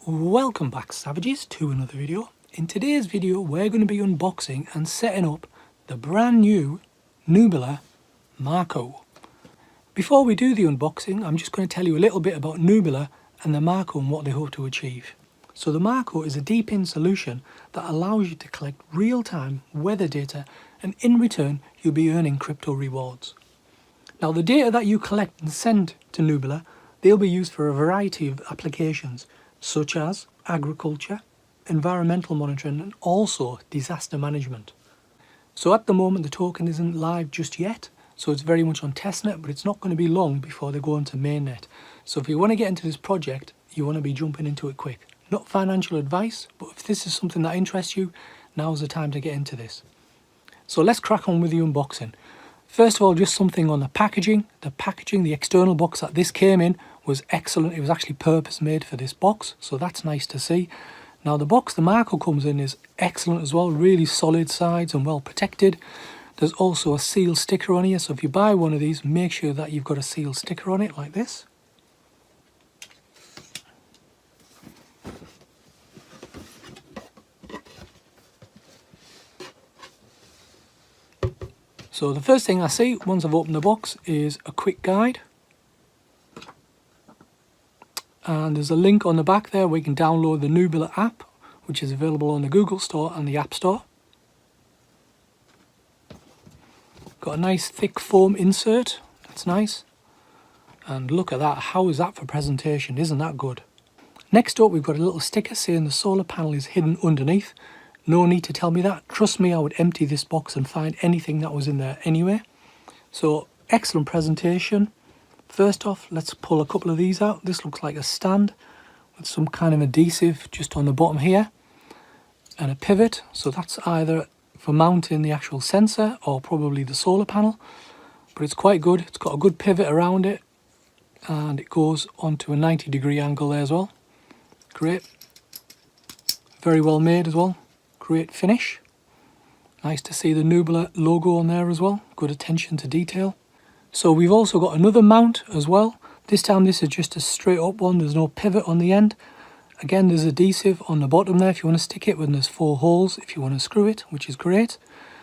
Welcome back, Savages, to another video. In today's video we're going to be unboxing and setting up the brand new Nubila Marco. Before we do the unboxing, I'm just going to tell you a little bit about Nubila and the Marco and what they hope to achieve. So the Marco is a deep-in solution that allows you to collect real-time weather data, and in return you'll be earning crypto rewards. Now the data that you collect and send to Nubila, they'll be used for a variety of applications such as agriculture, environmental monitoring and also disaster management. So at the moment the token isn't live just yet, so it's very much on testnet, but it's not going to be long before they go into mainnet. So if you want to get into this project, you want to be jumping into it quick. Not financial advice, but if this is something that interests you, now's the time to get into this. So let's crack on with the unboxing. First of all, just something on the packaging. The external box that this came in was excellent. It was actually purpose made for this box, so that's nice to see. Now the box the Marco comes in is excellent as well, really solid sides and well protected. There's also a seal sticker on here, so if you buy one of these, make sure that you've got a seal sticker on it like this. So the first thing I see once I've opened the box is a quick guide. And there's a link on the back there where you can download the Nubila app, which is available on the Google Store and the App Store. Got a nice thick foam insert, that's nice. And look at that, how is that for presentation, isn't that good? Next up we've got a little sticker saying the solar panel is hidden underneath. No need to tell me that. Trust me, I would empty this box and find anything that was in there anyway. So, excellent presentation. First off, let's pull a couple of these out. This looks like a stand with some kind of adhesive just on the bottom here. And a pivot. So that's either for mounting the actual sensor or probably the solar panel. But it's quite good. It's got a good pivot around it. And it goes onto a 90-degree angle there as well. Great. Very well made as well. Great finish. Nice to see the Nubila logo on there as well. Good attention to detail. So we've also got another mount as well. This time this is just a straight up one. There's no pivot on the end. Again, there's adhesive on the bottom there if you want to stick it, when there's 4 holes if you want to screw it, which is great.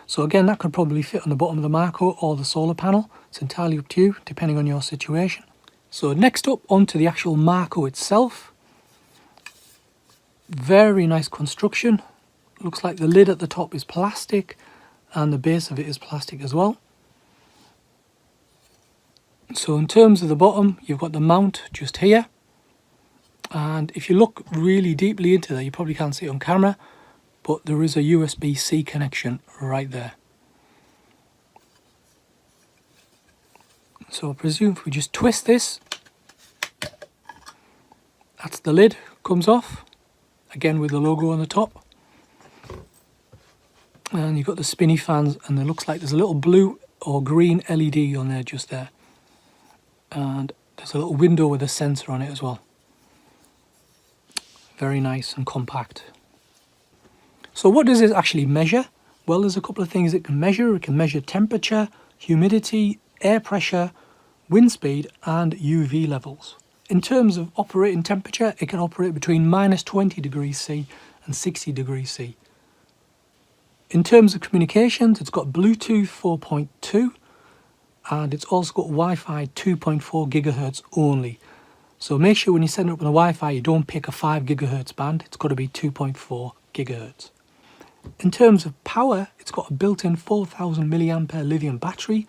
So again, that could probably fit on the bottom of the Marco or the solar panel. It's entirely up to you, depending on your situation. So next up, onto the actual Marco itself. Very nice construction. Looks like the lid at the top is plastic and the base of it is plastic as well. So in terms of the bottom, you've got the mount just here. And if you look really deeply into there, you probably can't see it on camera, but there is a USB-C connection right there. So I presume if we just twist this, that's the lid, comes off. Again with the logo on the top. And you've got the spinny fans, and it looks like there's a little blue or green LED on there just there. And there's a little window with a sensor on it as well. Very nice and compact. So what does it actually measure? Well, there's a couple of things it can measure. It can measure temperature, humidity, air pressure, wind speed and UV levels. In terms of operating temperature, it can operate between -20 degrees C and 60 degrees C. In terms of communications, it's got Bluetooth 4.2 and it's also got Wi-Fi 2.4 gigahertz only. So make sure when you set it up on the Wi-Fi you don't pick a 5 gigahertz band, it's got to be 2.4 gigahertz. In terms of power, it's got a built-in 4000 milliampere lithium battery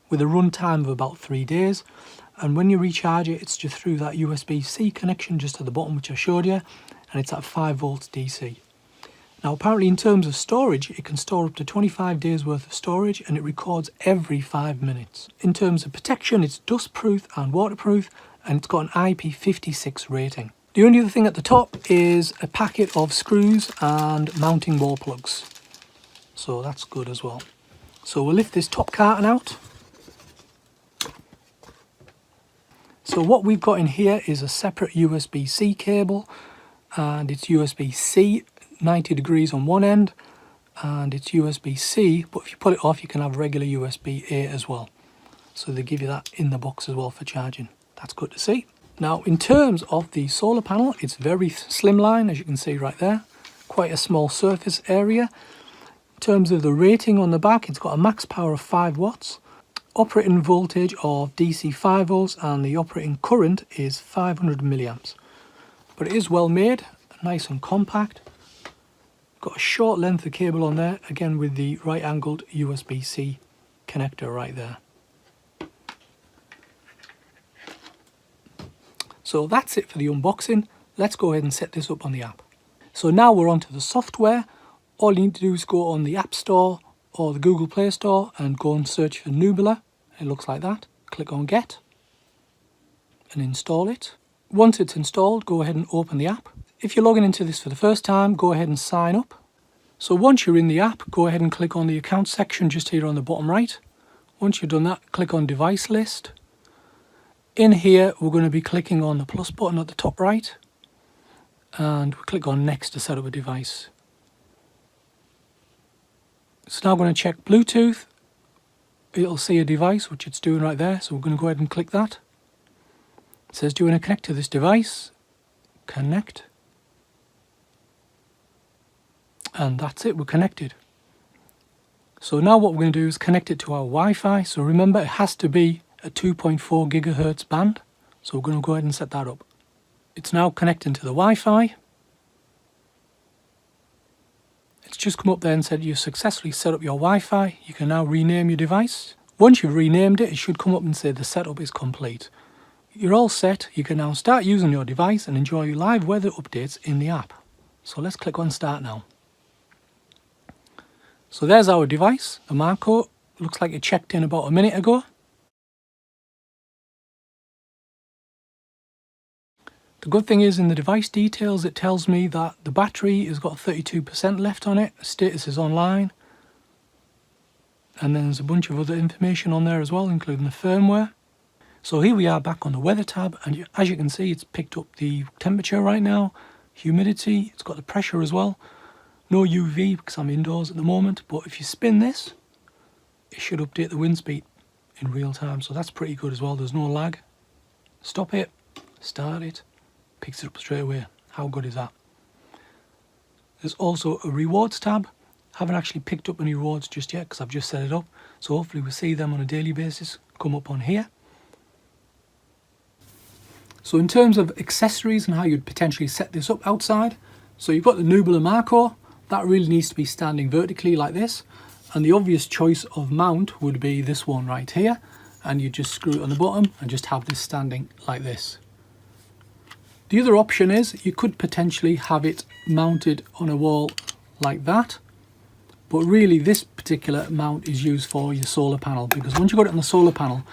with a run time of about 3 days. And when you recharge it, it's just through that USB-C connection just at the bottom, which I showed you, and it's at 5 volts DC. Now apparently in terms of storage, it can store up to 25 days worth of storage and it records every 5 minutes. In terms of protection, it's dustproof and waterproof, and it's got an IP56 rating. The only other thing at the top is a packet of screws and mounting wall plugs. So that's good as well. So we'll lift this top carton out. So what we've got in here is a separate USB-C cable, and it's USB-C 90 degrees on one end, and it's USB-C, but if you pull it off you can have regular USB-A as well. So they give you that in the box as well for charging. That's good to see. Now in terms of the solar panel, it's very slimline, as you can see right there, quite a small surface area. In terms of the rating on the back, it's got a max power of 5 watts, operating voltage of DC 5 volts, and the operating current is 500 milliamps. But it is well made, nice and compact. Got a short length of cable on there, again with the right angled USB-C connector right there. So that's it for the unboxing. Let's go ahead and set this up on the app. So now we're onto the software. All you need to do is go on the App Store or the Google Play Store and go and search for Nubila. It looks like that. Click on Get and install it. Once it's installed, go ahead and open the app. If you're logging into this for the first time, go ahead and sign up. So once you're in the app, go ahead and click on the account section just here on the bottom right. Once you've done that, click on Device List. In here, we're going to be clicking on the plus button at the top right, and we'll click on Next to set up a device. It's now going to check Bluetooth. It'll see a device, which it's doing right there, so we're going to go ahead and click that. It says, do you want to connect to this device? Connect. And that's it, we're connected. So now what we're going to do is connect it to our Wi-Fi. So remember, it has to be a 2.4 gigahertz band. So we're going to go ahead and set that up. It's now connecting to the Wi-Fi. It's just come up there and said you've successfully set up your Wi-Fi. You can now rename your device. Once you've renamed it, it should come up and say the setup is complete. You're all set. You can now start using your device and enjoy live weather updates in the app. So let's click on Start now. So there's our device, the Marco. Looks like it checked in about a minute ago. The good thing is in the device details, it tells me that the battery has got 32% left on it, status is online, and then there's a bunch of other information on there as well, including the firmware. So here we are back on the weather tab, and as you can see, it's picked up the temperature right now, humidity, it's got the pressure as well. No UV because I'm indoors at the moment, but if you spin this, it should update the wind speed in real time, so that's pretty good as well. There's no lag. Stop it, start it, picks it up straight away. How good is that? There's also a rewards tab. Haven't actually picked up any rewards just yet because I've just set it up, so hopefully we'll see them on a daily basis come up on here. So in terms of accessories and how you'd potentially set this up outside, so you've got the Nubila Marco. That really needs to be standing vertically like this, and the obvious choice of mount would be this one right here, and you just screw it on the bottom and just have this standing like this. The other option is you could potentially have it mounted on a wall like that, but really this particular mount is used for your solar panel, because once you've got it on the solar panel,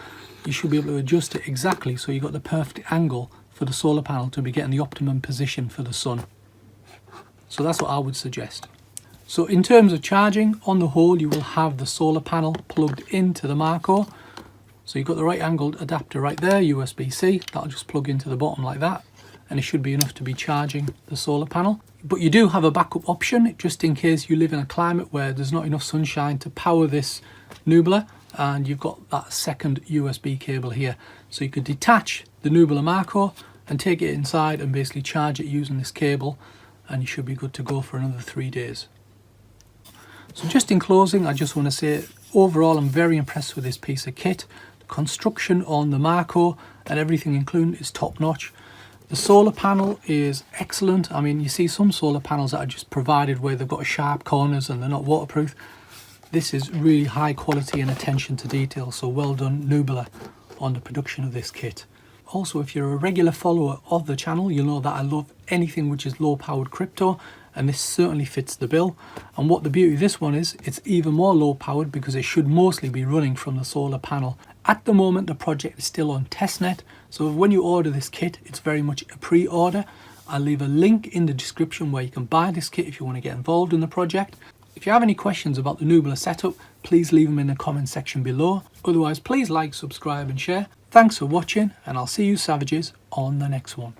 you should be able to adjust it exactly so you've got the perfect angle for the solar panel to be getting the optimum position for the sun. So that's what I would suggest. So in terms of charging, on the whole, you will have the solar panel plugged into the Marco. So you've got the right angled adapter right there, USB-C. That'll just plug into the bottom like that, and it should be enough to be charging the solar panel. But you do have a backup option just in case you live in a climate where there's not enough sunshine to power this Nubila, and you've got that second USB cable here. So you could detach the Nubila Marco and take it inside and basically charge it using this cable, and you should be good to go for another 3 days. So just in closing, I just want to say overall I'm very impressed with this piece of kit. The construction on the Marco and everything included is top notch. The solar panel is excellent. I mean, you see some solar panels that are just provided where they've got sharp corners and they're not waterproof. This is really high quality and attention to detail, so well done Nubila on the production of this kit. Also, if you're a regular follower of the channel, you'll know that I love anything which is low powered crypto, and this certainly fits the bill. And what the beauty of this one is, it's even more low powered because it should mostly be running from the solar panel. At the moment, the project is still on testnet, so when you order this kit, it's very much a pre-order. I'll leave a link in the description where you can buy this kit if you want to get involved in the project. If you have any questions about the Nubila setup, please leave them in the comment section below. Otherwise, please like, subscribe and share. Thanks for watching, and I'll see you savages on the next one.